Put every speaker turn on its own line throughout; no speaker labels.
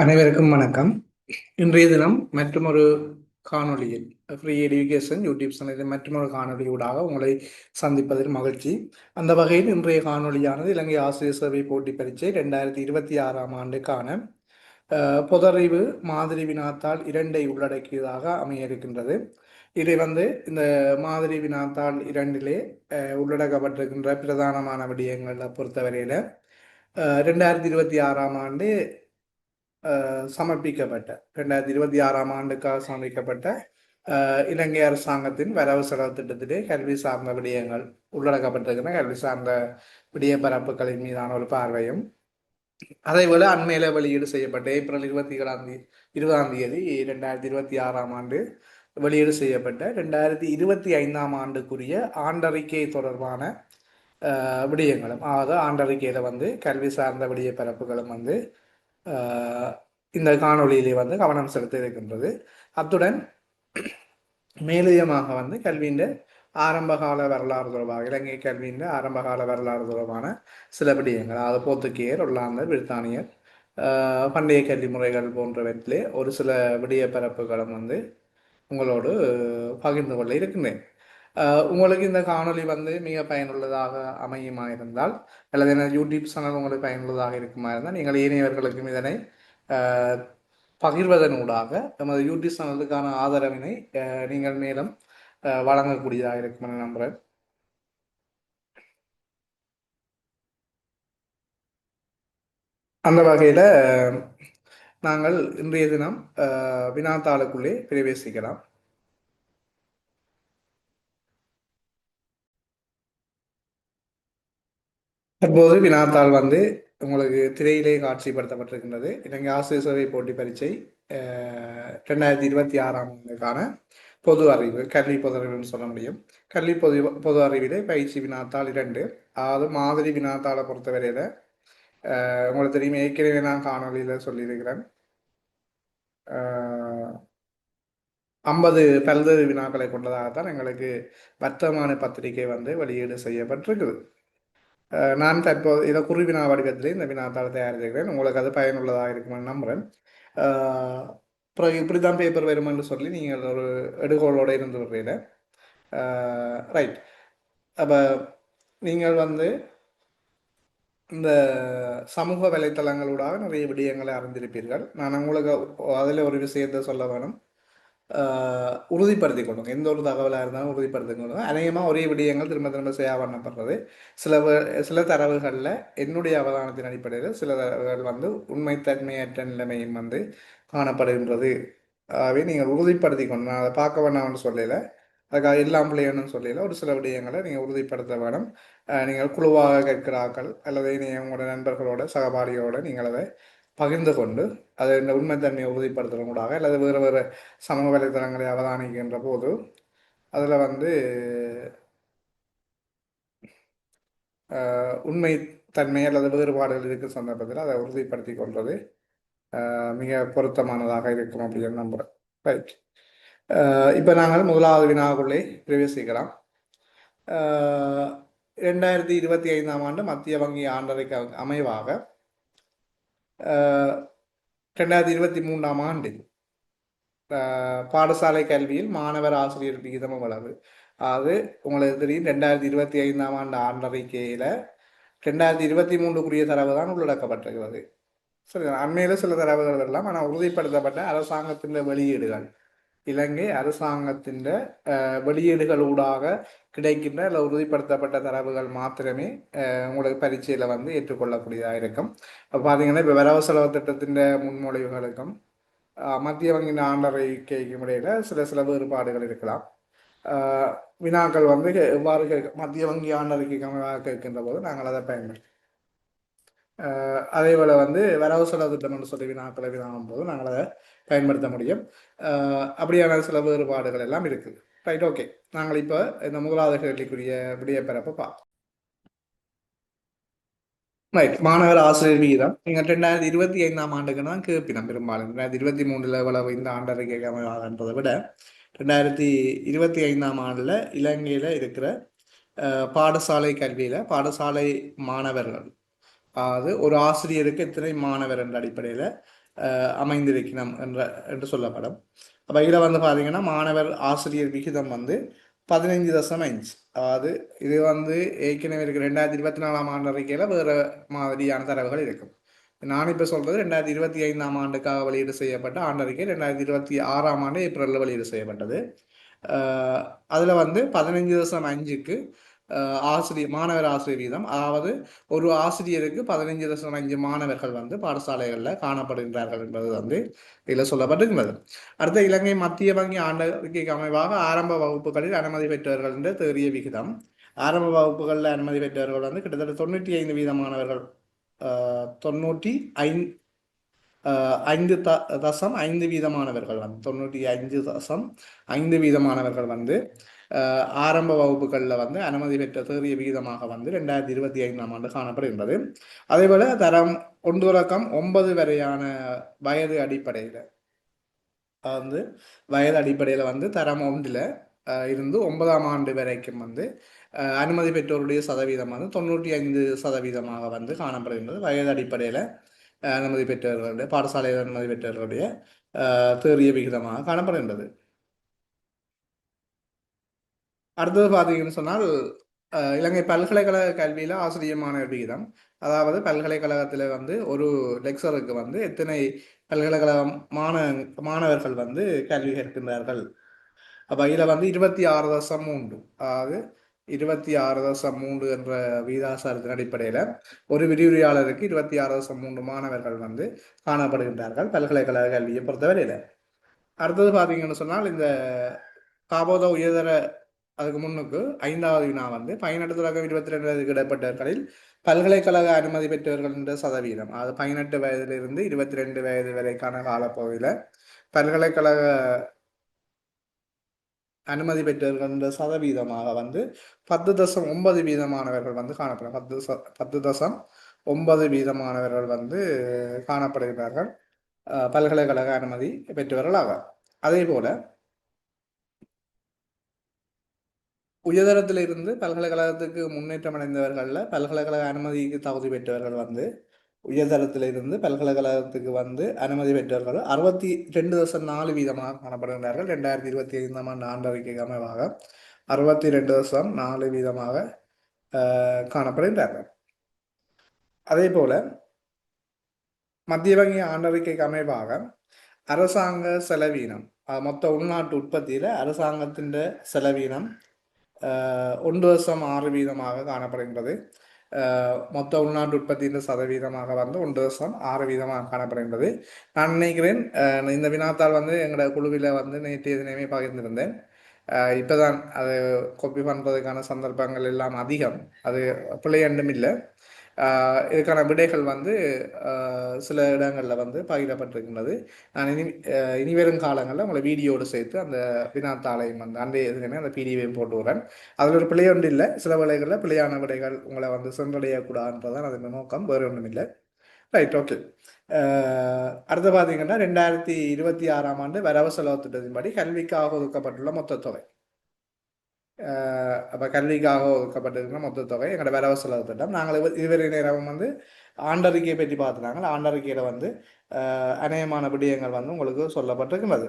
அனைவருக்கும் வணக்கம். இன்றைய தினம் மற்றொரு காணொளியில் ஃப்ரீ எடுகேஷன் யூடியூப் சேனலில் மற்றொரு காணொலியூடாக உங்களை சந்திப்பதில் மகிழ்ச்சி. அந்த வகையில் இன்றைய காணொளியானது இலங்கை ஆசிரியர் சேவை போட்டி பரீட்சை 2026 ஆண்டுக்கான பொதறிவு மாதிரி வினாத்தாள் 2 உள்ளடக்கியதாக அமைய இருக்கின்றது. இதை இந்த மாதிரி வினாத்தாள் 2 உள்ளடக்கப்பட்டிருக்கின்ற பிரதானமான விடயங்களை பொறுத்தவரையில் 2026 ஆண்டு சமர்ப்பிக்கப்பட்ட 2026 ஆண்டுக்காக சமர்ப்பிக்கப்பட்ட இலங்கை அரசாங்கத்தின் வரவு செலவு திட்டத்திலே கல்வி சார்ந்த விடயங்கள் உள்ளடக்கப்பட்டிருக்கிற கல்வி சார்ந்த விடய பரப்புகளின் மீதான ஒரு பார்வையும், அதேபோல அண்மையில வெளியீடு செய்யப்பட்ட ஏப்ரல் 20ஆம் தேதி 2026 ஆண்டு வெளியீடு செய்யப்பட்ட 2025 ஆண்டுக்குரிய ஆண்டறிக்கை தொடர்பான விடயங்களும், அதாவது ஆண்டறிக்கையில கல்வி சார்ந்த விடய பரப்புகளும் இந்த காணொளியிலே கவனம் செலுத்த இருக்கின்றது. அத்துடன் மேலதிகமாக கல்வியின் ஆரம்பகால வரலாறு தொடர்பாக இலங்கை கல்வியின் ஆரம்பகால வரலாறு தொடர்பான சில விடயங்கள், அதாவது போர்த்துகேயர், ஒல்லாந்தர், பிரித்தானியர், பண்டைய கல்வி முறைகள் போன்றவற்றிலே ஒரு சில விடய பரப்புகளும் உங்களோடு பகிர்ந்து கொள்ள இருக்கின்றேன். உங்களுக்கு இந்த காணொலி மிக பயனுள்ளதாக அமையுமா இருந்தால், அல்லது என்ன யூடியூப் சேனல் உங்களுக்கு பயனுள்ளதாக இருக்குமா இருந்தால், நீங்கள் ஏனையவர்களுக்கும் இதனை பகிர்வதனூடாக நமது யூடியூப் சேனலுக்கான ஆதரவினை நீங்கள் மேலும் வழங்கக்கூடியதாக இருக்கும் என நம்புகிறேன். அந்த வகையில் நாங்கள் இன்றைய தினம் வினாத்தாளுக்குள்ளே பிரவேசிக்கலாம். தற்போது வினாத்தாள் உங்களுக்கு திரையிலே காட்சிப்படுத்தப்பட்டிருக்கின்றது. இலங்கை ஆசிரியர் சேவை போட்டி பரீட்சை 2026 ஆண்டுக்கான பொது அறிவு, கல்வி பொது அறிவுன்னு சொல்ல முடியும். கல்வி பொது அறிவிலே பயிற்சி வினாத்தாள் 2, அதாவது மாதிரி வினாத்தாளை பொறுத்தவரையில உங்களுக்கு தெரியும், ஏற்கனவே நான் காணொலியில் சொல்லியிருக்கிறேன். 50 பல்வேறு வினாக்களை கொண்டதாகத்தான் எங்களுக்கு வர்த்தமானி பத்திரிகை வெளியீடு செய்யப்பட்டிருக்குது. நான் தற்போது இதை குறுவினா வடிவத்திலே இந்த வினாத்தாள் தயாரித்திருக்கிறேன். உங்களுக்கு அது பயனுள்ளதாக இருக்குமென்னு நம்புகிறேன். அப்புறம் இப்படி தான் பேப்பர் வருமென்று சொல்லி நீங்கள் ஒரு எடுகோளோடு இருந்து விடுறீங்க. ரைட். அப்போ நீங்கள் இந்த சமூக வலைத்தளங்களூடாக நிறைய விடயங்களை அறிந்திருப்பீர்கள். நான் உங்களுக்கு அதில் ஒரு விஷயத்தை சொல்ல வேணும். உறுதிப்படுத்திக் கொள்ளுங்க. எந்த ஒரு தகவலாக இருந்தாலும் உறுதிப்படுத்திக் கொள்ளுங்க. அநேகமாக ஒரே விடயங்கள் திரும்ப திரும்ப பண்ணப்படுறது. சில தரவுகளில் என்னுடைய அவதானத்தின் அடிப்படையில் சில தரவுகள் உண்மைத்தன்மையற்ற நிலைமையும் காணப்படுகின்றது. ஆகவே நீங்கள் உறுதிப்படுத்தி கொண்டு, நான் அதை பார்க்க வேண்டாம்னு சொல்லலை, அதுக்காக எல்லாம் பிள்ளைன்னு சொல்லல, ஒரு சில விடயங்களை நீங்கள் உறுதிப்படுத்த வேணும். நீங்கள் குழுவாக கேட்கிறார்கள் அல்லது உங்களோட நண்பர்களோட சகபாடியோட நீங்கள் அதை பகிர்ந்து கொண்டு அதை இந்த உண்மைத்தன்மையை உறுதிப்படுத்துகிறவங்களாக அல்லது வேறு வேறு சமூக வலைத்தளங்களை அவதானிக்கின்ற போது அதில் உண்மை தன்மை அல்லது வேறுபாடுகள் இருக்கிற சந்தர்ப்பத்தில் அதை உறுதிப்படுத்தி கொள்வது மிக பொருத்தமானதாக இருக்கும் அப்படின்னு நம்புகிறேன். ரைட். இப்போ நாங்கள் முதலாவது வினாவுக்குள்ளே பிரவேசிக்கலாம். 2025 ஆண்டு மத்திய வங்கி ஆண்டறைக்கு அமைவாக 2023 ஆண்டு பாடசாலை கல்வியில் மாணவர் ஆசிரியர் விகிதம் எவ்வளவு? அது உங்களுக்கு தெரியும், 2025 ஆண்டு ஆண்டறிக்கையில் 2023 தரவு தான் உள்ளடக்கப்பட்டிருக்கிறது. சரி, அண்மையில் சில தரவுகள் எல்லாம், ஆனால் உறுதிப்படுத்தப்பட்ட அரசாங்கத்தின் வெளியீடுகள், இலங்கை அரசாங்கத்தின் வெளியீடுகளூடாக கிடைக்கின்ற அல்ல உறுதிப்படுத்தப்பட்ட தரவுகள் மாத்திரமே உங்களுக்கு பரீட்சையில் ஏற்றுக்கொள்ளக்கூடியதாக இருக்கும். இப்போ பார்த்தீங்கன்னா, இப்போ வரவு செலவு திட்டத்தின் முன்மொழிவுகளுக்கும் மத்திய வங்கியின் ஆண்டறிக்கைக்கும் இடையில சில வேறுபாடுகள் இருக்கலாம். வினாக்கள் எவ்வாறு மத்திய வங்கி ஆண்டறிக்கைக்கு கேட்கின்ற போது நாங்கள் அதை பயன்படுத்தி, அதே போல் வரவு செலவு திட்டம் என்று சொல்லி வினாக்களை வினாகும் போது நாங்கள் அதை பயன்படுத்த முடியும். அப்படியான சில வேறுபாடுகள் எல்லாம் இருக்குது. Right, okay. நாங்கள் இப்போ இந்த முதலாவது கேள்விக்குரிய விடையப்பரப்பை பார்ப்போம். ரைட். மாணவர் ஆசிரியர் விகிதம் நீங்கள் 2025 ஆண்டுக்கு தான் கேட்பினோம். பெரும்பாலும் 2023 எவ்வளவு இந்த ஆண்டறிக்கை அமைவாகன்றதை விட 2025 ஆண்டில் இலங்கையில் இருக்கிற பாடசாலை கல்வியில் பாடசாலை மாணவர்கள், அதாவது ஒரு ஆசிரியருக்கு எத்தனை மாணவர் என்ற அடிப்படையில் அமைந்திருக்கணும் என்று சொல்லப்படும். அப்போ இதில் வந்து பார்த்தீங்கன்னா மாணவர் ஆசிரியர் விகிதம் வந்து 15.5. அதாவது இது வந்து ஏற்கனவே இருக்கு 2024 ஆண்டு அறிக்கையில் வேறு மாதிரியான தரவுகள் இருக்கும். நான் இப்போ சொல்றது 2025 வெளியீடு செய்யப்பட்ட ஆண்டறிக்கை 2026 ஏப்ரலில் வெளியீடு செய்யப்பட்டது. அதில் வந்து 15.5க்கு ஆசிரியர் மாணவர் ஆசிரியர் வீதம், அதாவது ஒரு ஆசிரியருக்கு 15.5 மாணவர்கள் வந்து பாடசாலைகளில் காணப்படுகின்றார்கள் என்பது வந்து இதில் சொல்லப்பட்டிருக்கிறது. அடுத்த இலங்கை மத்திய வங்கி ஆண்டறிக்கைக்கு அமைவாக ஆரம்ப வகுப்புகளில் அனுமதி பெற்றவர்கள் என்ற தேறிய விகிதம். ஆரம்ப வகுப்புகளில் அனுமதி பெற்றவர்கள் வந்து கிட்டத்தட்ட 95% மாணவர்கள் 95 5.5% வந்து 95.5% வந்து ஆரம்ப வகுப்புகளில் வந்து அனுமதி பெற்ற தேறிய விகிதமாக வந்து 2025 காணப்படுகின்றது. அதேபோல தரம் 1 தொடக்கம் 9 வரையான வயது அடிப்படையில் வந்து வந்து தரம் 1 இருந்து 9ஆம் ஆண்டு வரைக்கும் வந்து அனுமதி பெற்றோருடைய சதவீதம் வந்து 95% வந்து காணப்படுகின்றது. வயது அடிப்படையில் அனுமதி பெற்றவர்களுடைய பாடசாலையில் அனுமதி பெற்றவர்களுடைய தேறிய விகிதமாக காணப்படுகின்றது. அடுத்தது பார்த்தீங்கன்னு சொன்னால் இலங்கை பல்கலைக்கழக கல்வியில் ஆசிரியர் மாணவர் விகிதம். அதாவது பல்கலைக்கழகத்தில் வந்து ஒரு லெக்சருக்கு வந்து எத்தனை பல்கலைக்கழக மாணவர்கள் வந்து கல்வி கற்கின்றார்கள். அப்போ இதில் வந்து 26.3, அதாவது 26.3 என்ற வீதாசாரத்தின் அடிப்படையில் ஒரு விரிவுரையாளருக்கு 26.3 மாணவர்கள் வந்து காணப்படுகின்றார்கள் பல்கலைக்கழக கல்வியை பொறுத்தவரையில். அடுத்தது பார்த்தீங்கன்னு சொன்னால் இந்த காபோத உயர்தர அதுக்கு முன்னுக்கு 5வது வினா வந்து 18 தொடக்கம் 22 வயதுக்கு இடைப்பட்டவர்களில் பல்கலைக்கழக அனுமதி பெற்றவர்கள் என்ற சதவீதம், அது 18 வயதிலிருந்து 22 வயது வரைக்கான காலப்பகுதியில் பல்கலைக்கழக அனுமதி பெற்றவர்கள் என்ற சதவீதமாக வந்து 10.9 வீதமானவர்கள் வந்து காணப்படும். 10.9 வீதமானவர்கள் வந்து காணப்படுகிறார்கள் பல்கலைக்கழக அனுமதி பெற்றவர்களாக. அதே போல உயர்தரத்தில் இருந்து பல்கலைக்கழகத்துக்கு முன்னேற்றம் அடைந்தவர்களில் பல்கலைக்கழக அனுமதிக்கு தகுதி பெற்றவர்கள் வந்து உயர்தரத்தில் இருந்து பல்கலைக்கழகத்துக்கு வந்து அனுமதி பெற்றவர்கள் 62.4 வீதமாக காணப்படுகின்றார்கள். 2025 ஆண்டறிக்கைக்கு அமைவாக 62.4 வீதமாக காணப்படுகின்றார்கள். அதே போல மத்திய வங்கி ஆண்டறிக்கைக்கு அமைவாக அரசாங்க செலவீனம், மொத்த உள்நாட்டு உற்பத்தியில் அரசாங்கத்தின் செலவீனம் 1.6 வீதமாக காணப்படுகின்றது. மொத்த உள்நாட்டு உற்பத்தியின் சதவீதமாக வந்து 1.6 வீதமாக காணப்படுகின்றது. நான் நினைக்கிறேன் இந்த வினாத்தால் வந்து எங்களோட குழுவில் வந்து நேற்றைய தினமே பகிர்ந்திருந்தேன். இப்போதான் அது காப்பி பண்ணுறதுக்கான சந்தர்ப்பங்கள் எல்லாம் அதிகம், அது பிள்ளை ஒன்றும் இல்லை. இதுக்கான விடைகள் வந்து சில இடங்களில் வந்து பகிரப்பட்டிருக்கின்றது. நான் இனிவரும் காலங்களில் உங்களை வீடியோடு சேர்த்து அந்த வினாத்தாளையும் வந்து அன்றைய எதுவுமே அந்த பிடிவையும் போட்டு வரேன். அதில் ஒரு பிழை ஒன்று இல்லை, சில விடைகளில் பிழையான விடைகள் உங்களை வந்து சென்றடையக்கூடாதுன்றதான் அதன் நோக்கம், வேறு ஒன்றும் இல்லை. Right, okay. அடுத்து பார்த்தீங்கன்னா 2026 வரவு செலவு திட்டத்தின்படி கல்விக்காக ஒதுக்கப்பட்டுள்ள மொத்த தொகை, அப்போ கல்விக்காக ஒதுக்கப்பட்டிருக்கிற மொத்த தொகை எங்களோட வரவு செலவு திட்டம். நாங்கள் இதுவரை நேரம் வந்து ஆண்டறிக்கையை பற்றி பார்த்துனாங்க. ஆண்டறிக்கையில் வந்து அநேகமான விடயங்கள் வந்து உங்களுக்கு சொல்லப்பட்டிருக்கிறது.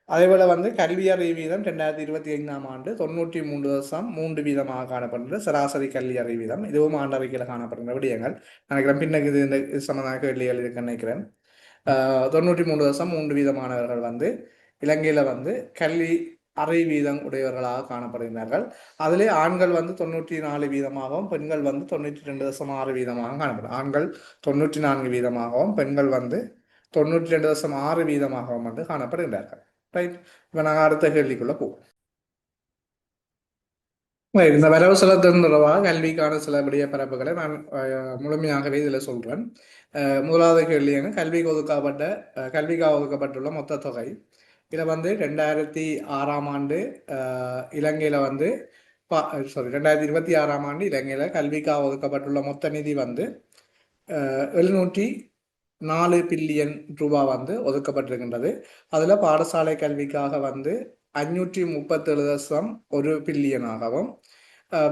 அதேபோல் வந்து கல்வி அறிவு வீதம் 2025 93.3 வீதமாக காணப்படுகிற சராசரி கல்வி அறிவு வீதம், இதுவும் ஆண்டறிக்கையில் காணப்படுகிற விடயங்கள். நினைக்கிறேன் பின்னுக்கு இந்த சம்பந்தமாக கேள்விகள் இருக்குன்னு நினைக்கிறேன். 93.3 வீதமானவர்கள் வந்து இலங்கையில் வந்து கல்வி அரை வீதம் உடையவர்களாக காணப்படுகிறார்கள். அதிலே ஆண்கள் வந்து 94 வீதமாகவும் பெண்கள் வந்து 92.6 வீதமாக காணப்படும். ஆண்கள் 94 வீதமாகவும் பெண்கள் வந்து 92.6 வீதமாகவும் வந்து காணப்படுகின்றார்கள். ரைட், இப்போ நாங்கள் அடுத்த கேள்விக்குள்ள போவோம். இந்த வரவு செலவு தொடர்பாக கல்விக்கான சில விடய பரப்புகளை நான் முழுமையாகவே இதில் சொல்கிறேன். முதலாவது கேள்வி கல்விக்காக ஒதுக்கப்பட்டுள்ள மொத்த தொகை. இதில் வந்து 2006 இலங்கையில் வந்து 2026 இலங்கையில் கல்விக்காக ஒதுக்கப்பட்டுள்ள மொத்த நிதி வந்து 704 பில்லியன் ரூபாய் வந்து ஒதுக்கப்பட்டிருக்கின்றது. அதில் பாடசாலை கல்விக்காக வந்து 537.1 பில்லியனாகவும்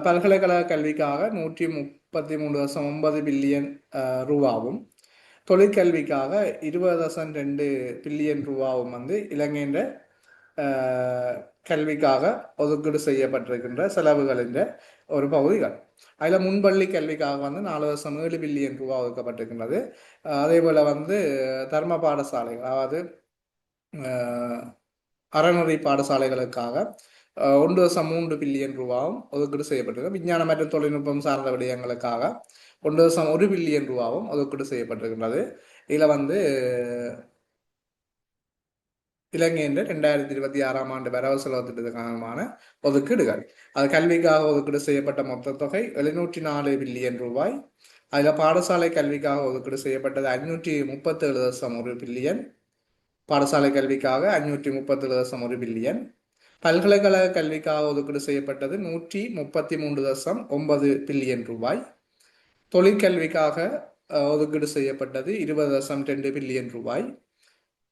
பல்கலைக்கழக கல்விக்காக 133.9 பில்லியன் ரூபாவும் தொழிற்கல்விக்காக 20.2 பில்லியன் ரூபாவும் வந்து இலங்கையின் கல்விக்காக ஒதுக்கீடு செய்யப்பட்டிருக்கின்ற செலவுகளின் ஒரு பகுதிகள். அதில் முன்பள்ளி கல்விக்காக வந்து 4.7 பில்லியன் ரூபா ஒதுக்கப்பட்டிருக்கின்றது. அதே போல் வந்து தர்ம பாடசாலைகள், அதாவது அறநெறி பாடசாலைகளுக்காக 1.3 பில்லியன் ரூபாவும் ஒதுக்கீடு செய்யப்பட்டிருக்கு. விஞ்ஞானம் மற்றும் தொழில்நுட்பம் சார்ந்த விடயங்களுக்காக 1.1 பில்லியன் ரூபாவும் ஒதுக்கீடு செய்யப்பட்டிருக்கின்றது. இதில் வந்து இலங்கையின் 2026 ஆண்டு வரவு செலவு திட்டத்துக்கான ஒதுக்கீடுகள், அது கல்விக்காக ஒதுக்கீடு செய்யப்பட்ட மொத்த தொகை 704 பில்லியன் ரூபாய். அதில் பாடசாலை கல்விக்காக ஒதுக்கீடு செய்யப்பட்டது 537.1 பில்லியன், பாடசாலை கல்விக்காக 537.1 பில்லியன். பல்கலைக்கழக கல்விக்காக ஒதுக்கீடு செய்யப்பட்டது 133.9 பில்லியன் ரூபாய். தொழிற்கல்விக்காக ஒதுக்கீடு செய்யப்பட்டது 20.2 பில்லியன் ரூபாய்.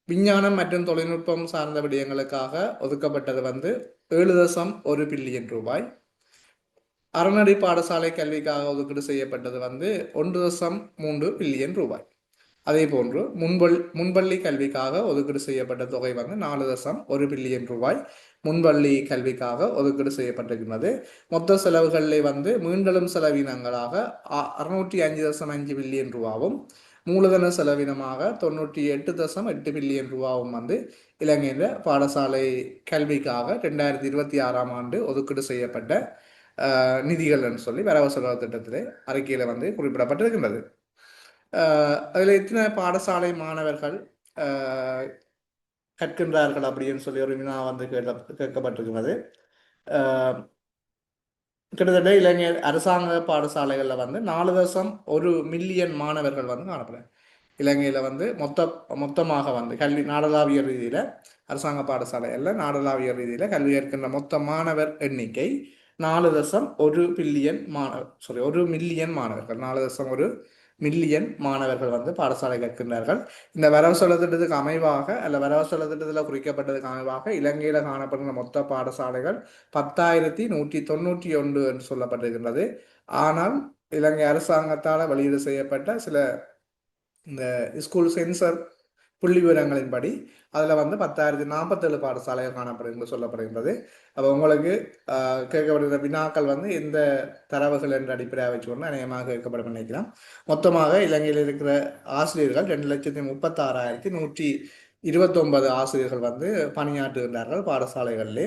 விஞ்ஞானம் மற்றும் தொழில்நுட்பம் சார்ந்த விடயங்களுக்காக ஒதுக்கப்பட்டது வந்து 7.1 பில்லியன் ரூபாய். அறநெறி பாடசாலை கல்விக்காக ஒதுக்கீடு செய்யப்பட்டது வந்து 1.3 பில்லியன் ரூபாய். அதே போன்று முன்பள்ளி கல்விக்காக ஒதுக்கீடு செய்யப்பட்ட தொகை வந்து 4.1 பில்லியன் ரூபாய் முன்பள்ளி கல்விக்காக ஒதுக்கீடு செய்யப்பட்டிருக்கிறது. மொத்த செலவுகளிலே வந்து மீண்டலும் செலவினங்களாக 605.5 பில்லியன் ரூபாவும், மூலதன செலவினமாக 98.8 பில்லியன் ரூபாவும் வந்து இலங்கையின் பாடசாலை கல்விக்காக 2026 ஆண்டு ஒதுக்கீடு செய்யப்பட்ட நிதிகள் என்று சொல்லி வரவு செலவு திட்டத்திலே அறிக்கையில் வந்து குறிப்பிடப்பட்டிருக்கின்றது. அதில் எத்தனை பாடசாலை மாணவர்கள் கற்கின்றார்கள் அப்படின்னு சொல்லி ஒரு வினா வந்து கேட்கப்பட்டிருக்கிறது. கிட்டத்தட்ட இலங்கை அரசாங்க பாடசாலைகளில் வந்து 4.1 மில்லியன் மாணவர்கள் வந்து காணப்படுறாங்க. இலங்கையில் வந்து மொத்தமாக வந்து கல்வி நாடளாவிய ரீதியில் அரசாங்க பாடசாலைகளில் நாடளாவிய ரீதியில் கல்வி கற்கின்ற மொத்த மாணவர் எண்ணிக்கை 4.1 பில்லியன் மாணவர் 1 மில்லியன் மாணவர்கள், 4.1 மில்லியன் மாணவர்கள் வந்து பாடசாலை கற்கின்றார்கள். இந்த வரவு செலவு திட்டத்துக்கு அமைவாக அல்ல வரவு செலவு திட்டத்தில் குறிக்கப்பட்டதுக்கு அமைவாக இலங்கையில் காணப்படுகிற மொத்த பாடசாலைகள் 10,191 என்று சொல்லப்பட்டிருக்கின்றது. ஆனால் இலங்கை அரசாங்கத்தால் வெளியீடு செய்யப்பட்ட சில இந்த ஸ்கூல் சென்சர் புள்ளி விவரங்களின்படி அதில் வந்து 10,047 பாடசாலைகள் காணப்படும் என்று சொல்லப்படுகின்றது. அப்போ உங்களுக்கு கேட்கப்படுகிற வினாக்கள் வந்து எந்த தரவுகள் என்ற அடிப்படையாக வச்சுக்கொண்டு அநேகமாக கேட்கப்படும் நினைக்கலாம். மொத்தமாக இலங்கையில் இருக்கிற ஆசிரியர்கள் 2,36,129 ஆசிரியர்கள் வந்து பணியாற்றுகின்றார்கள் பாடசாலைகளிலே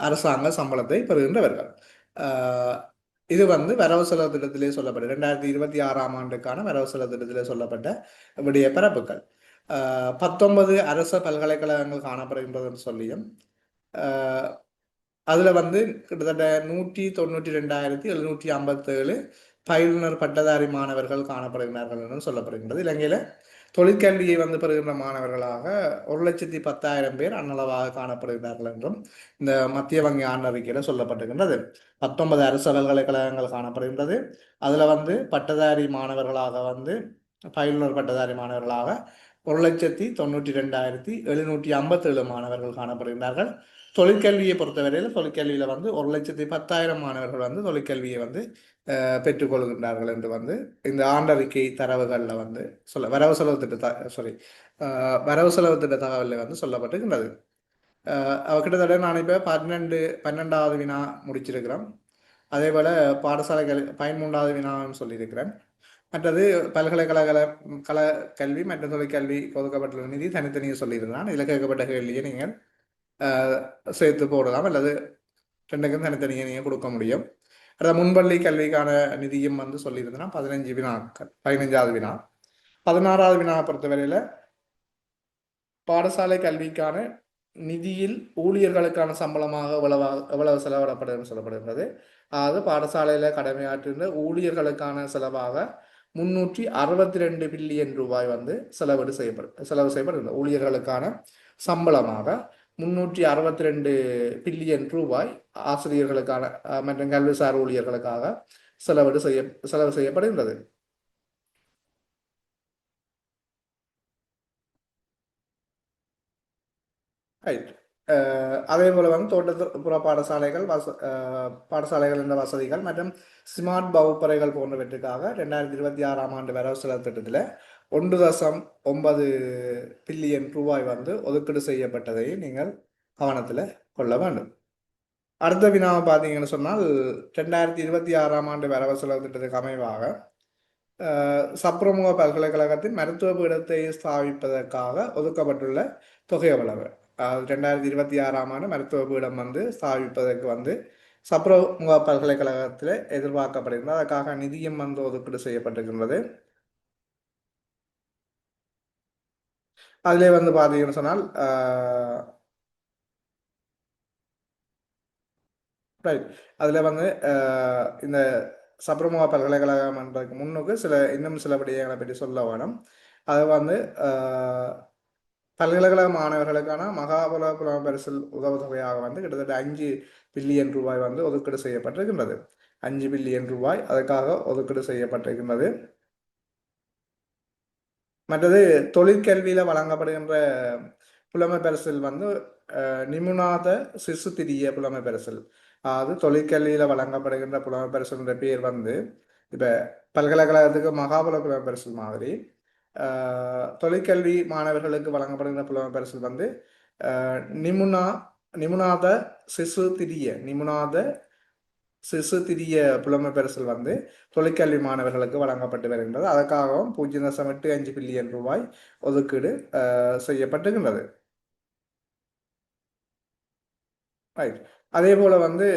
அரசாங்க சம்பளத்தை பெறுகின்றவர்கள். இது வந்து வரவு செலவு திட்டத்திலே சொல்லப்பட்ட 2026 ஆண்டுக்கான வரவு செலவு திட்டத்திலே சொல்லப்பட்ட விடைய பரப்புகள். 19 அரச பல்கலைக்கழகங்கள் காணப்படுகின்றதுன்னு சொல்லியும் அதில் வந்து கிட்டத்தட்ட 192,757 பயிலுனர் பட்டதாரி மாணவர்கள் காணப்படுகிறார்கள் என்று சொல்லப்படுகின்றது. இலங்கையில் தொழிற்கல்வியை வந்து பெறுகின்ற மாணவர்களாக 1,10,000 பேர் அன்னளவாக காணப்படுகிறார்கள் என்றும் இந்த மத்திய வங்கி ஆண்டறிக்கையில் சொல்லப்பட்டிருக்கின்றது. 19 அரசு பல்கலைக்கழகங்கள் காணப்படுகின்றது. அதில் வந்து பட்டதாரி மாணவர்களாக வந்து பயிலுனர் பட்டதாரி மாணவர்களாக 1,92,757 மாணவர்கள் காணப்படுகிறார்கள். தொழிற்கல்வியை பொறுத்தவரையில் தொழிற்கல்வியில் வந்து 1,10,000 மாணவர்கள் வந்து தொழிற்கல்வியை வந்து பெற்றுக்கொள்கின்றார்கள் என்று வந்து இந்த ஆண்டறிக்கை தரவுகளில் வந்து வரவு செலவு திட்ட வரவு செலவு திட்ட தகவலில் வந்து சொல்லப்பட்டிருக்கின்றது. கிட்டத்தட்ட நான் இப்போ 12வது வினா முடிச்சிருக்கிறோம். அதே போல் பாடசாலை 13வது வினாவும் சொல்லியிருக்கிறேன். மற்றது பல்கலைக்கழக கல்வி மற்றும் தொழிற்கல்வி ஒதுக்கப்பட்டுள்ள நிதி தனித்தனியாக சொல்லியிருந்தான். இதில் கேட்கப்பட்ட கேள்வியை நீங்கள் சேர்த்து போடலாம், அல்லது ரெண்டுக்கும் தனித்தனியாக நீங்கள் கொடுக்க முடியும். அதாவது முன்பள்ளி கல்விக்கான நிதியும் வந்து சொல்லியிருந்தனா 15 வினாக்கள், 15வது வினா. 16வது வினாவை பொறுத்தவரையில் பாடசாலை கல்விக்கான நிதியில் ஊழியர்களுக்கான சம்பளமாக எவ்வளவு செலவிடப்படுதுன்னு சொல்லப்படுகிறது. அதாவது பாடசாலையில் கடமையாற்றுகின்ற ஊழியர்களுக்கான செலவாக 362 பில்லியன் ரூபாய் வந்து செலவு செய்யப்படுகிறது. ஊழியர்களுக்கான சம்பளமாக 362 பில்லியன் ரூபாய் ஆசிரியர்களுக்கான மற்றும் கல்விசார் ஊழியர்களுக்காக செலவு செய்யப்படுகின்றது. ரைட். அதே போல வந்து தோட்டப்புற பாடசாலைகள் பாடசாலைகள் என்ற வசதிகள் மற்றும் ஸ்மார்ட் வகுப்பறைகள் போன்றவற்றுக்காக 2026ஆம் ஆண்டு வரவு செலவு திட்டத்தில் 1,9 பில்லியன் ரூபாய் வந்து ஒதுக்கீடு செய்யப்பட்டதை நீங்கள் கவனத்தில் கொள்ள வேண்டும். அடுத்த வினாவை பார்த்தீங்கன்னு சொன்னால் 2026ஆம் ஆண்டு வரவு செலவு திட்டத்துக்கு அமைவாக சப்ரமுக பல்கலைக்கழகத்தின் மருத்துவ பீடத்தை ஸ்தாபிப்பதற்காக ஒதுக்கப்பட்டுள்ள தொகை எவ்வளவு? 2026ஆம் ஆண்டு மருத்துவ பீடம் வந்து ஸ்தாபிப்பதற்கு வந்து சப்ரமுக பல்கலைக்கழகத்தில் எதிர்பார்க்கப்படுகின்றது. அதற்காக நிதியம் வந்து ஒதுக்கீடு செய்யப்பட்டிருக்கின்றது. அதிலே வந்து பார்த்தீங்கன்னு சொன்னால் ரைட் அதில் வந்து இந்த சப்ரமுக பல்கலைக்கழகம் என்றதுக்கு முன்னுக்கு இன்னும் சில விடயங்களை பற்றி சொல்ல வேணும். அது வந்து பல்கலைக்கழக மாணவர்களுக்கான மகாபல புலமை பரிசில் உதவுத்தொகையாக வந்து கிட்டத்தட்ட 5 பில்லியன் ரூபாய் வந்து ஒதுக்கீடு செய்யப்பட்டிருக்கின்றது. 5 பில்லியன் ரூபாய் அதுக்காக ஒதுக்கீடு செய்யப்பட்டிருக்கின்றது. மற்றது தொழிற்கல்வியில் வழங்கப்படுகின்ற புலமை பரிசில் வந்து நிமுனாத சிசு திரிய புலமை பரிசில். அதாவது தொழிற்கல்வியில் வழங்கப்படுகின்ற புலமை பரிசுன்ற பேர் வந்து இப்போ பல்கலைக்கழகத்துக்கு மகாபல புலமை பரிசில் மாதிரி தொழிற்கல்வி மாணவர்களுக்கு வழங்கப்படுகின்ற புலமை பரிசில் வந்து நிமுனா நிமுனாத சிசு திரிய நிமுனாத சிசு திரிய புலமை பரிசில் வந்து தொழிற்கல்வி மாணவர்களுக்கு வழங்கப்பட்டு வருகின்றது. அதற்காகவும் 0.85 பில்லியன் ரூபாய் ஒதுக்கீடு செய்யப்பட்டிருக்கின்றது. ரைட் அதே போல வந்து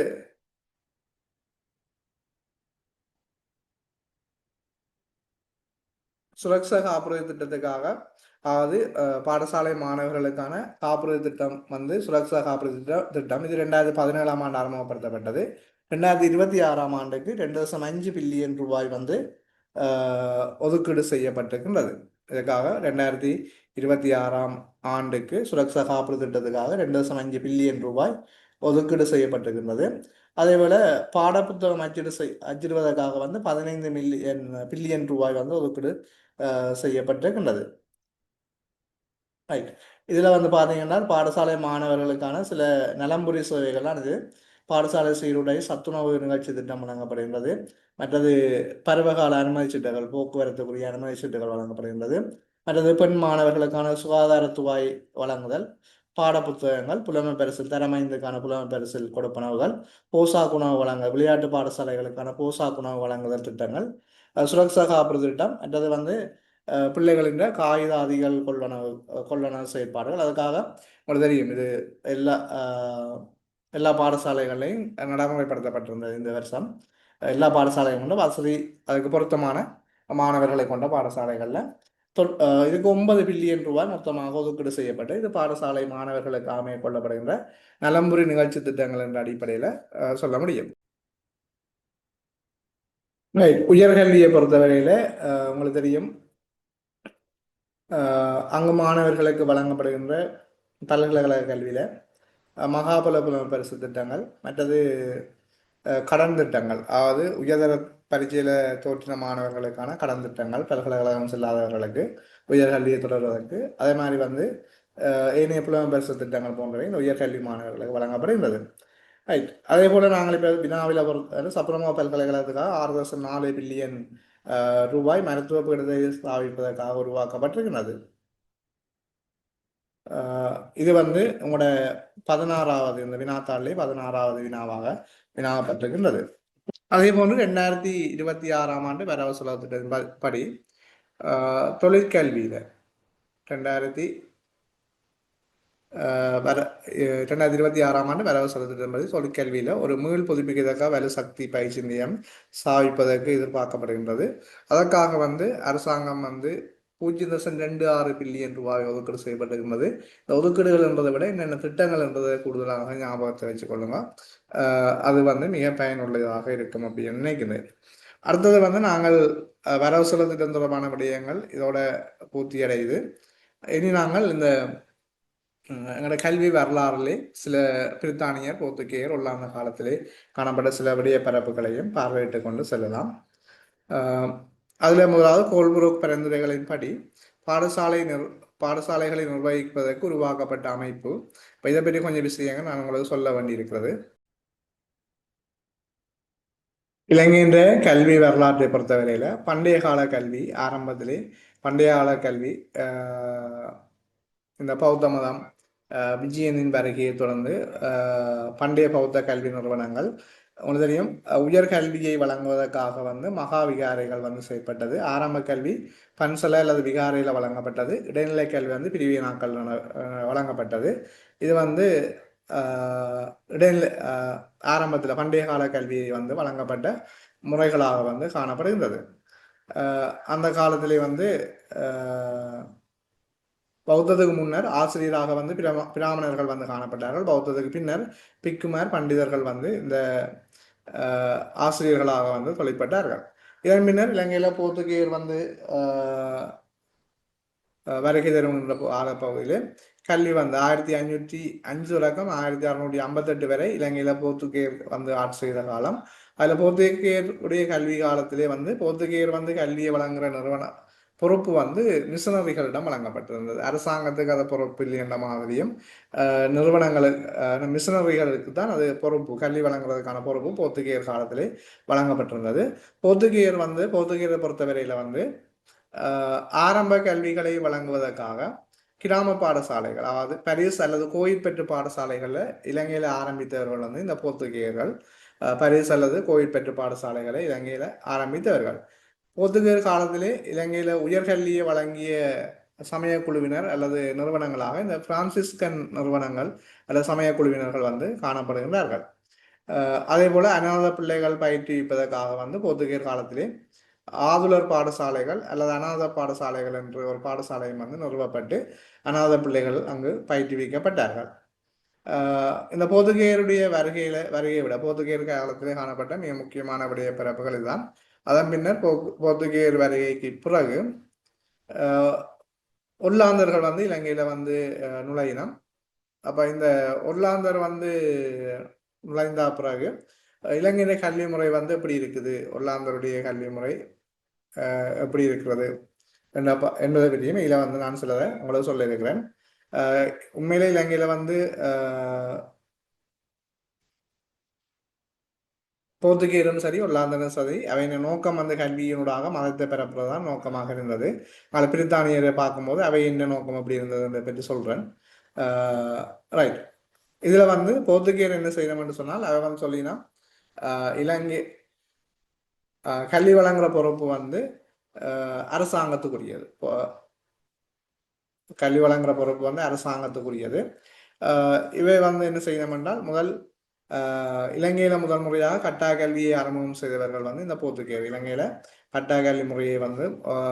சுரக்ஷா காப்புறுதி திட்டத்துக்காக அதாவது பாடசாலை மாணவர்களுக்கான காப்புறுதி திட்டம் வந்து சுரக்ஷா காப்புறுதி திட்டம் இது 2017ஆம் ஆண்டு ஆரம்பப்படுத்தப்பட்டது. 2026ஆம் ஆண்டுக்கு 2.5 பில்லியன் ரூபாய் வந்து ஒதுக்கீடு செய்யப்பட்டிருக்கின்றது. இதற்காக 2026ஆம் ஆண்டுக்கு சுரக்ஷா காப்புறுதி திட்டத்துக்காக 2.5 பில்லியன் ரூபாய் ஒதுக்கீடு செய்யப்பட்டிருக்கின்றது. அதேபோல் பாடப்புத்தகம் அச்சிடுவதற்காக வந்து 15 பில்லியன் ரூபாய் வந்து ஒதுக்கீடு செய்யப்பட்டிருக்கின்றது. ரைட் இதில் வந்து பார்த்தீங்கன்னா பாடசாலை மாணவர்களுக்கான சில நலம்புரி சேவைகள்லாம் இது பாடசாலை சீருடை சத்துணவு நிகழ்ச்சி திட்டம் வழங்கப்படுகின்றது. மற்றது பருவகால அனுமதி சீட்டுகள் போக்குவரத்துக்குரிய அனுமதி சீட்டுகள் வழங்கப்படுகின்றது. மற்றது பெண் மாணவர்களுக்கான சுகாதாரத்துவாய் வழங்குதல் பாடப்புத்தகங்கள் புலமை பரிசில் தரமைந்துக்கான புலமை பரிசில் கொடுப்பனவுகள் போசாக் உணவு வழங்க விளையாட்டு பாடசாலைகளுக்கான போசாக் உணவு வழங்குதல் திட்டங்கள் சுரக்ஷா காப்புறுதி திட்டம் மற்றது வந்து பிள்ளைகளின் காகிதாதிகள் கொள்ளணவு செயற்பாடுகள். அதுக்காக உங்களுக்கு தெரியும் இது எல்லா எல்லா பாடசாலைகளையும் நடைமுறைப்படுத்தப்பட்டிருந்தது இந்த வருஷம். எல்லா பாடசாலையும் கொண்ட வசதி அதுக்கு பொருத்தமான மாணவர்களை கொண்ட பாடசாலைகளில் இதுக்கு 9 பில்லியன் ரூபாய் மொத்தமாக ஒதுக்கீடு செய்யப்பட்டு இது பாடசாலை மாணவர்களுக்காக மேற்கொள்ளப்படுகின்ற நலம்புரி நிகழ்ச்சி திட்டங்கள் என்ற அடிப்படையில் சொல்ல முடியும். உயர்கல்வியை பொறுத்தவரையில் உங்களுக்கு தெரியும் அங்கு மாணவர்களுக்கு வழங்கப்படுகின்ற பல்கலைக்கழக கல்வியில் மகாபல புலமை பரிசு திட்டங்கள் மற்றது கடன் திட்டங்கள் அதாவது உயர்தர பரீட்சையில் தோற்றின மாணவர்களுக்கான கடன் திட்டங்கள் பல்கலைக்கழகம் செல்லாதவர்களுக்கு உயர்கல்வியை தொடர்வதற்கு அதே மாதிரி வந்து ஏனைய புலமை பரிசு திட்டங்கள் போன்றவை இந்த உயர்கல்வி மாணவர்களுக்கு வழங்கப்படுகின்றது. ரைட் அதே போல் நாங்கள் இப்போ வினாவில் பொறுத்த சப்ரமோ பல்கலைக்கழகத்துக்காக 6.4 பில்லியன் ரூபாய் மருத்துவ பீடத்தை ஸ்தாபிப்பதற்காக உருவாக்கப்பட்டிருக்கிறது. இது வந்து உங்களோட 16வது இந்த வினாத்தாளிலே 16வது வினாவாக வினாவப்பட்டிருக்கின்றது. அதே போன்று 2026ஆம் ஆண்டு வரவு செலவு திட்டத்தின் படி தொழிற்கல்வியில் 2026ஆம் ஆண்டு வரவு செலவு திட்டம் படி தொழிற்கல்வியில் ஒரு மீள் புதுப்பிக்கத்தக்க வலு சக்தி பயிற்சி நிலையம் ஸ்தாபிப்பதற்கு எதிர்பார்க்கப்படுகின்றது. அதற்காக வந்து அரசாங்கம் வந்து 0.26 பில்லியன் ரூபாய் ஒதுக்கீடு செய்யப்பட்டிருக்கிறது. இந்த ஒதுக்கீடுகள் என்பதை விட என்னென்ன திட்டங்கள் என்பதை கூடுதலாக ஞாபகத்தை வச்சுக்கொள்ளுங்க. அது வந்து மிக பயனுள்ளதாக இருக்கும் அப்படின்னு நினைக்கிறேன். அடுத்தது வந்து நாங்கள் வரவு செலவு திட்டம் தொடர்பான விடயங்கள் இதோட பூர்த்தி அடையுது. இனி நாங்கள் இந்த எங்களோட கல்வி வரலாறுலே சில பிரித்தானியர் போர்த்துகேயர் உள்ளாந்த காலத்திலே காணப்பட்ட சில விடய பரப்புகளையும் பார்வையிட்டு கொண்டு செல்லலாம். அதில் முதலாவது கோல்புரோக் பரிந்துரைகளின்படி பாடசாலைகளை நிர்வகிப்பதற்கு உருவாக்கப்பட்ட அமைப்பு இப்போ இதை பற்றி கொஞ்சம் விஷயங்கள் நான் உங்களுக்கு சொல்ல வேண்டியிருக்கிறது. இலங்கையின் கல்வி வரலாற்றை பொறுத்தவரையில் பண்டைய கால கல்வி ஆரம்பத்திலே பண்டைய கால கல்வி இந்த பௌத்த மதம் விஜயனின் வருகையை தொடர்ந்து பண்டைய பௌத்த கல்வி நிறுவனங்கள் உங்களுக்கு தெரியும் உயர் கல்வியை வழங்குவதற்காக வந்து மகா விகாரைகள் வந்து செய்யப்பட்டது. ஆரம்ப கல்வி பன்சல அல்லது விகாரையில் வழங்கப்பட்டது. இடைநிலை கல்வி வந்து பிரிவினாக்கள் வழங்கப்பட்டது. இது வந்து இடைநிலை ஆரம்பத்தில் பண்டைய கால கல்வியை வந்து வழங்கப்பட்ட முறைகளாக வந்து காணப்படுகின்றது. அந்த காலத்திலே வந்து பௌத்தத்துக்கு முன்னர் ஆசிரியராக வந்து பிராமணர்கள் வந்து காணப்பட்டார்கள். பௌத்தத்துக்கு பின்னர் பிக்குமார் பண்டிதர்கள் வந்து இந்த ஆசிரியர்களாக வந்து தொழிற்பட்டார்கள். இதன் பின்னர் இலங்கையில் போர்த்துகீயர் வந்து வருகை தரும் என்ற பகுதியில் கல்வி வந்து 1505 தொடக்கம் 1658 வரை இலங்கையில் போர்த்துகீயர் வந்து ஆட்சி செய்த காலம். அதில் போர்த்துகீயருடைய கல்வி காலத்திலே வந்து போர்த்துகீயர் வந்து கல்வியை வழங்குகிற நிறுவன பொறுப்பு வந்து மிஷனரிகளிடம் வழங்கப்பட்டிருந்தது. அரசாங்கத்துக்கு அது பொறுப்பு இல்லை என்ற மாதிரியும் நிறுவனங்களுக்கு மிஷனரிகளுக்கு தான் அது பொறுப்பு, கல்வி வழங்குறதுக்கான பொறுப்பு போர்த்துகீயர் காலத்திலே வழங்கப்பட்டிருந்தது. போர்த்துகீயரை பொறுத்தவரையில் வந்து ஆரம்ப கல்விகளை வழங்குவதற்காக கிராம பாடசாலைகள், அதாவது பரிஸ் அல்லது கோயிற்பெற்று பாடசாலைகளில் இலங்கையில் ஆரம்பித்தவர்கள் வந்து இந்த போர்த்துகீயர்கள். பரிஸ் அல்லது கோயிற்பெற்று பாடசாலைகளை இலங்கையில் ஆரம்பித்தவர்கள். போர்த்துகீயர் காலத்திலே இலங்கையில் உயர்கல்வியை வழங்கிய சமய குழுவினர் அல்லது நிறுவனங்களாக இந்த பிரான்சிஸ்கன் நிறுவனங்கள் அல்லது சமய குழுவினர்கள் வந்து காணப்படுகின்றார்கள். அதே போல அநாத பிள்ளைகள் பயிற்றுவிப்பதற்காக வந்து போர்த்துகீயர் காலத்திலே ஆதுலர் பாடசாலைகள் அல்லது அநாத பாடசாலைகள் என்று ஒரு பாடசாலையும் வந்து நிறுவப்பட்டு அநாத பிள்ளைகள் அங்கு பயிற்றுவிக்கப்பட்டார்கள். இந்த போர்த்துகேயருடைய வருகையை விட போர்த்துகேயர் காலத்திலே காணப்பட்ட மிக முக்கியமான விடய பிறப்புகள் இதுதான். அதன் பின்னர் போர்த்துகேயர் வருகைக்கு பிறகு ஒல்லாந்தர்கள் வந்து இலங்கையில வந்து நுழையினம். அப்ப இந்த ஒல்லாந்தர் வந்து நுழைந்த பிறகு இலங்கையில கல்வி முறை வந்து எப்படி இருக்குது, ஒல்லாந்தருடைய கல்வி முறை எப்படி இருக்கிறது என்பதை பற்றியும் இதில் வந்து நான் சிலதை உங்களுக்கு சொல்ல இருக்கிறேன். உண்மையிலே இலங்கையில வந்து போர்த்துகீயரும் சரி ஒல்லாந்தரும் சரி அவையின் நோக்கம் வந்து கல்வியினூடாக மதத்தை பெறப்படுறதுதான் நோக்கமாக இருந்தது. அதில் பிரித்தானியரை பார்க்கும்போது அவை என்ன நோக்கம் அப்படி இருந்ததுன்றதை பற்றி சொல்கிறேன். ரைட், இதில் வந்து போர்த்துகீயர் என்ன செய்யணும்னு சொன்னால் அவை வந்து சொல்லினா இலங்கை கல்வி வழங்குற பொறுப்பு வந்து அரசாங்கத்துக்குரியது. கல்வி வழங்குற பொறுப்பு வந்து அரசாங்கத்துக்குரியது. இவை வந்து என்ன செய்யணும் என்றால் முதல் இலங்கையில முதல் முறையாக கட்டாய கல்வியை அறிமுகம் செய்தவர்கள் வந்து இந்த போர்த்துகேயர். இலங்கையில கட்டாய கல்வி முறையை வந்து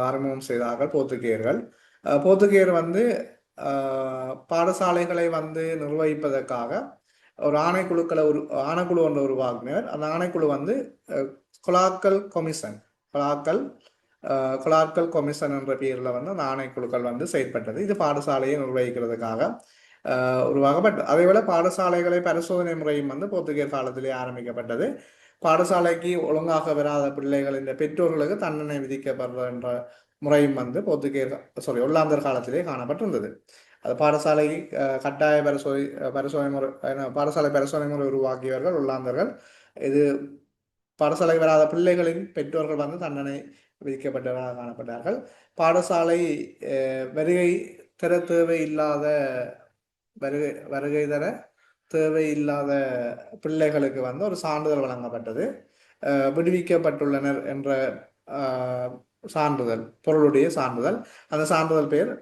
அறிமுகம் செய்தார்கள் போர்த்துகேயர்கள். போர்த்துகேயர் வந்து பாடசாலைகளை வந்து நிர்வகிப்பதற்காக ஒரு ஆணைக்குழு ஒன்று உருவாக்கினர். அந்த ஆணைக்குழு வந்து கொலாக்கல் கமிஷன் என்ற பெயரில் வந்து அந்த ஆணைக்குழுக்கள் வந்து செயற்பட்டது. இது பாடசாலையை நிர்வகிக்கிறதுக்காக உருவாக்கப்பட்டது. அதே போல பாடசாலைகளை பரிசோதனை முறையும் வந்து போர்த்துகீயர் காலத்திலே ஆரம்பிக்கப்பட்டது. பாடசாலைக்கு ஒழுங்காக வராத பிள்ளைகளின் பெற்றோர்களுக்கு தண்டனை விதிக்கப்படுற என்ற முறையும் வந்து ஒல்லாந்தர் காலத்திலே காணப்பட்டிருந்தது. அது பாடசாலை கட்டாய பரிசோதனை முறை பாடசாலை பரிசோதனை முறை உருவாக்கியவர்கள் ஒல்லாந்தர்கள். இது பாடசாலை வராத பிள்ளைகளின் பெற்றோர்கள் வந்து தண்டனை விதிக்கப்பட்டவர்களாக காணப்பட்டார்கள். பாடசாலை வருகை தர தேவையில்லாத பிள்ளைகளுக்கு வந்து ஒரு சான்றிதழ் வழங்கப்பட்டது. விடுவிக்கப்பட்டுள்ளனர் என்ற சான்றிதழ், பொருளுடைய சான்றிதழ். அந்த சான்றிதழ் பெயர்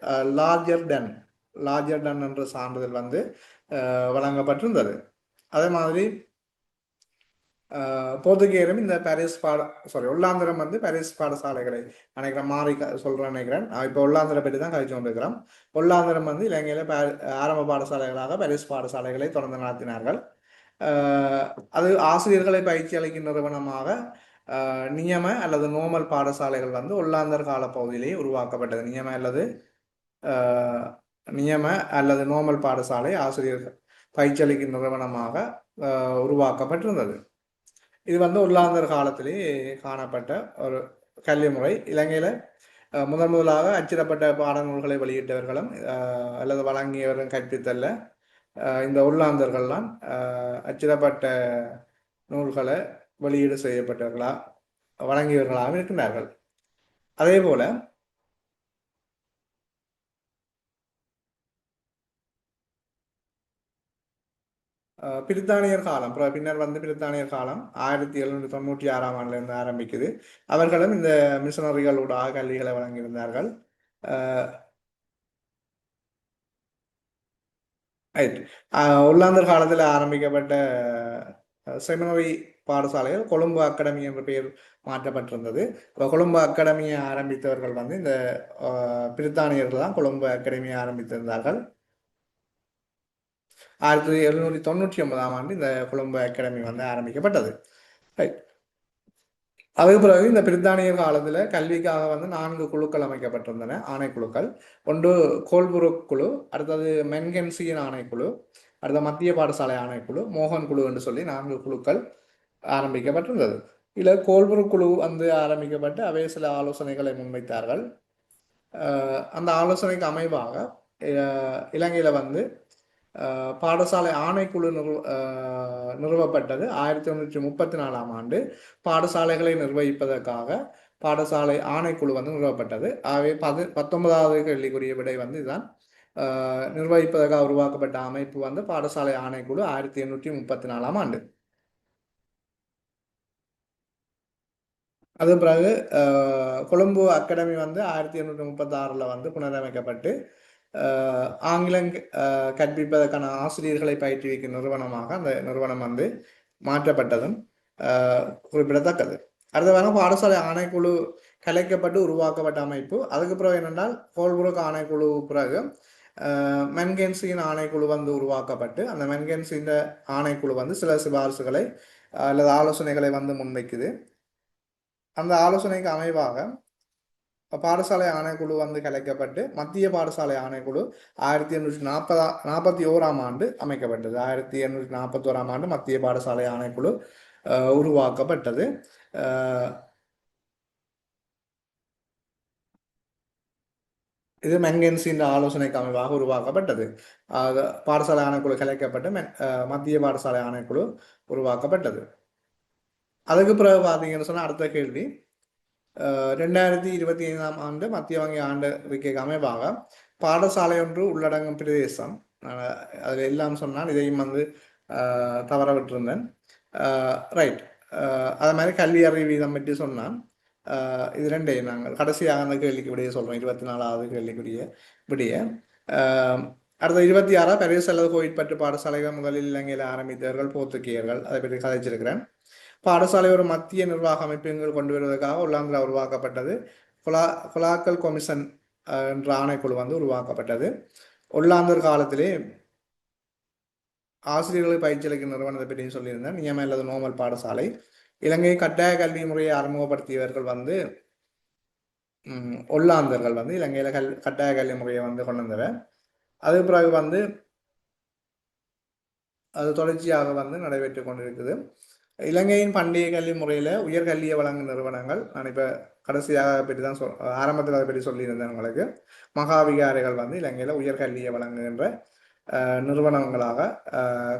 லார்ஜர் டன் என்ற சான்றிதழ் வந்து வழங்கப்பட்டிருந்தது. அதே மாதிரி போர்த்துகேயரும் இந்த ஒல்லாந்தரம் வந்து பாரிஸ் பாடசாலைகளை நினைக்கிறேன். இப்போ ஒல்லாந்தரை பற்றி தான் கழிச்சு கொண்டிருக்கிறோம். ஒல்லாந்தரம் வந்து இலங்கையில ஆரம்ப பாடசாலைகளாக பாரிஸ் பாடசாலைகளை தொடர்ந்து நடத்தினார்கள். அது ஆசிரியர்களை பயிற்சி அளிக்கும் நிறுவனமாக நியம அல்லது நோமல் பாடசாலைகள் வந்து ஒல்லாந்தர் கால பகுதியிலேயே உருவாக்கப்பட்டது. நியம அல்லது நோமல் பாடசாலை ஆசிரியர்கள் பயிற்சி அளிக்கும் நிறுவனமாக உருவாக்கப்பட்டிருந்தது. இது வந்து ஒல்லாந்தர் காலத்திலே காணப்பட்ட ஒரு கல்வி முறை. இலங்கையில முதலாக அச்சிடப்பட்ட பாடநூல்களை வெளியிட்டவர்களும் அல்லது வழங்கியவர்களும் கற்பித்தல்ல இந்த உள்ளாந்தர்கள்லாம் அச்சிடப்பட்ட நூல்களை வெளியீடு செய்யப்பட்டவர்களா வழங்கியவர்களாக இருக்கின்றார்கள். அதே போல பிரித்தானியர் காலம் பின்னர் பிரித்தானியர் காலம் 1796 ஆண்டிலிருந்து ஆரம்பிக்குது. அவர்களும் இந்த மிஷனரிகளோட கல்விகளை வழங்கியிருந்தார்கள். ரைட். ஒல்லாந்தர் காலத்தில் ஆரம்பிக்கப்பட்ட செமினரி பாடசாலைகள் கொழும்பு அகாடமி என்ற பெயர் மாற்றப்பட்டிருந்தது. கொழும்பு அகாடமியை ஆரம்பித்தவர்கள் இந்த பிரித்தானியர்கள் தான் கொழும்பு அகாடமியை ஆரம்பித்திருந்தார்கள். 1799 ஆண்டு இந்த கொழும்பு அகாடமி ஆரம்பிக்கப்பட்டது. ரைட். அதுக்கு பிறகு இந்த பிரித்தானியர் காலத்தில் கல்விக்காக 4 குழுக்கள் அமைக்கப்பட்டிருந்தன, ஆணைக்குழுக்கள். ஒன்று கோல்புருக் குழு, அடுத்தது மென்கென்சியின் ஆணைக்குழு, அடுத்த மத்திய பாடசாலை ஆணைக்குழு, மோகன் குழு என்று சொல்லி 4 குழுக்கள் ஆரம்பிக்கப்பட்டிருந்தது. இதில் கோல்புருக் குழு ஆரம்பிக்கப்பட்டு அவை சில ஆலோசனைகளை முன்வைத்தார்கள். அந்த ஆலோசனைக்கு அமைவாக இலங்கையில் பாடசாலை ஆணைக்குழு நிறுவப்பட்டது. 1934 ஆண்டு பாடசாலைகளை நிர்வகிப்பதற்காக பாடசாலை ஆணைக்குழு நிறுவப்பட்டது. ஆகவே 19வது கேள்விக்குரிய விடை இதுதான். நிர்வகிப்பதற்காக உருவாக்கப்பட்ட அமைப்பு பாடசாலை ஆணைக்குழு 1834 ஆண்டு. அது பிறகு கொழும்பு அகாடமி 1836 புனரமைக்கப்பட்டு ஆங்கிலம் கற்பிப்பதற்கான ஆசிரியர்களை பயிற்றுவிக்கும் நிறுவனமாக அந்த நிறுவனம் மாற்றப்பட்டதும் குறிப்பிடத்தக்கது. அடுத்த பாடசாலை ஆணைக்குழு கலைக்கப்பட்டு உருவாக்கப்பட்ட அமைப்பு. அதுக்கு பிறகு என்னென்றால் கோல்புருக் ஆணைக்குழு பிறகு மென்கென்சியின் ஆணைக்குழு உருவாக்கப்பட்டு அந்த மென்கென்சியின் ஆணைக்குழு சில சிபாரிசுகளை அல்லது ஆலோசனைகளை முன்வைக்குது. அந்த ஆலோசனைக்கு அமைவாக பாடசாலை ஆணைக்குழு கலைக்கப்பட்டு மத்திய பாடசாலை ஆணைக்குழு 1841 ஆண்டு அமைக்கப்பட்டது. 1841 ஆண்டு மத்திய பாடசாலை ஆணைக்குழு உருவாக்கப்பட்டது. இது மென்கென்சியின் ஆலோசனைக்கு அமைவாக உருவாக்கப்பட்டது. பாடசாலை ஆணைக்குழு கலைக்கப்பட்டு மத்திய பாடசாலை ஆணைக்குழு உருவாக்கப்பட்டது. அதுக்கு பிறகு பார்த்தீங்கன்னு சொன்னால் அடுத்த கேள்வி, 2025 ஆண்டு மத்திய வங்கி ஆண்டு அறிக்கைக்கு அமைவாக பாடசாலை ஒன்று உள்ளடங்கும் பிரதேசம், அதில் எல்லாம் சொன்னால் இதையும் தவற விட்டிருந்தேன். ரைட். அது மாதிரி கல்வி அறிவு வீதம் பற்றி சொன்னான். இது ரெண்டையும் நாங்கள் கடைசியாக அந்த கேள்விக்கு விடைய சொல்கிறோம். 24வது கேள்விக்குரிய விடைய. அடுத்த 26 பரிசு அல்லது கோயிற்பற்று பாடசாலைகள் முதலில் இலங்கையில் ஆரம்பித்தவர்கள் போர்த்துகேயர்கள். அதை பற்றி கதைச்சிருக்கிறேன். பாடசாலை ஒரு மத்திய நிர்வாக அமைப்புகள் கொண்டு வருவதற்காக ஒல்லாந்தில் உருவாக்கப்பட்டது. கொலாக்கல் கொமிஷன் என்ற ஆணைக்குழு உருவாக்கப்பட்டது. ஒல்லாந்தர் காலத்திலே ஆசிரியர்களை பயிற்சி அளிக்கும் நிறுவனத்தை பற்றி சொல்லியிருந்தேன். நியம அல்லது நோமல் பாடசாலை. இலங்கை கட்டாய கல்வி முறையை அறிமுகப்படுத்தியவர்கள் ஒல்லாந்தர்கள் இலங்கையில கட்டாய கல்வி முறையை கொண்டு வந்தவர். அது பிறகு அது தொடர்ச்சியாக நடைபெற்று கொண்டிருக்குது. இலங்கையின் பண்டைய கல்வி முறையில உயர்கல்வியை வழங்கும் நிறுவனங்கள், நான் இப்ப கடைசியாக பற்றி தான் ஆரம்பத்தில் அதை பற்றி சொல்லியிருந்தேன் உங்களுக்கு. மகாவிகாரிகள் இலங்கையில உயர்கல்வியை வழங்குகின்ற நிறுவனங்களாக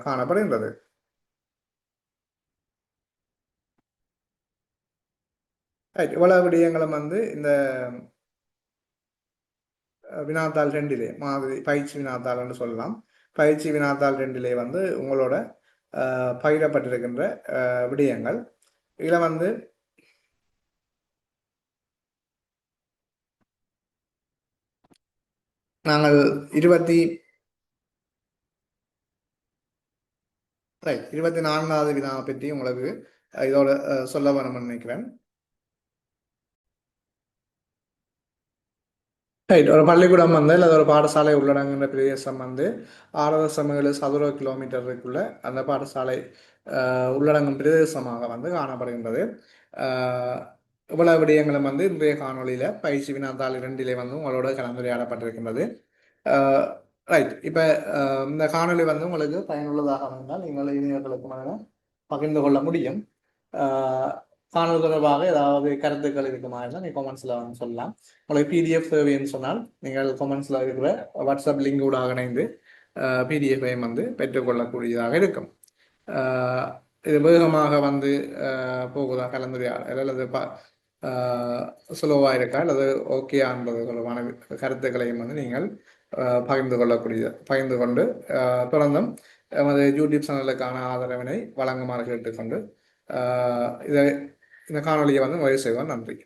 காணப்படுகின்றது. இவ்வளவு விடயங்களும் இந்த வினாத்தாள் 2 மாதிரி பயிற்சி வினாத்தாள்னு சொல்லலாம். பயிற்சி வினாத்தாள் 2 உங்களோட பகிரப்பட்டிருக்கின்ற விடயங்கள். இதில் நாங்கள் 24வது வினாவை பற்றி உங்களுக்கு இதோட சொல்ல வேணும்னு நினைக்கிறேன். ஒரு பள்ளிக்கூடம் அல்லது ஒரு பாடசாலை உள்ளடங்குகின்ற பிரதேசம் 6.7 சதுர கிலோமீட்டருக்குள்ள அந்த பாடசாலை உள்ளடங்கும் பிரதேசமாக காணப்படுகின்றது. இவ்வளவு விடயங்களும் இன்றைய காணொலியில பயிற்சி வினாத்தாள் 2 உங்களோட கலந்துரையாடப்பட்டிருக்கின்றது. ரைட். இப்போ இந்த காணொலி உங்களுக்கு பயனுள்ளதாக இருந்தால் நீங்கள் இளைஞர்களுக்கு பகிர்ந்து கொள்ள முடியும். காணொலி தொடர்பாக ஏதாவது கருத்துக்கள் இருக்குமா இருந்தால் நீங்கள் கொமெண்ட்ஸில் சொல்லலாம். உங்களுக்கு PDF தேவைன்னு சொன்னால் நீங்கள் கொமெண்ட்ஸில் இருக்கிற வாட்ஸ்அப் லிங்கோட இணைந்து பிடிஎஃபையும் வந்து பெற்றுக்கொள்ளக்கூடியதாக இருக்கும். ஆஹ் இது வேகமாக வந்து போகுதா கலந்துரையாடல் அல்லது சுலோவாக இருக்கா அல்லது ஓகேன்றது தொடர்பான கருத்துக்களையும் வந்து நீங்கள் பகிர்ந்து கொண்டு தொடர்ந்தும் எமது யூடியூப் சேனலுக்கான ஆதரவினை வழங்குமாறு கேட்டுக்கொண்டு இதை இந்த காணொலியை வந்து நிறைவு செய்வோம். நன்றி.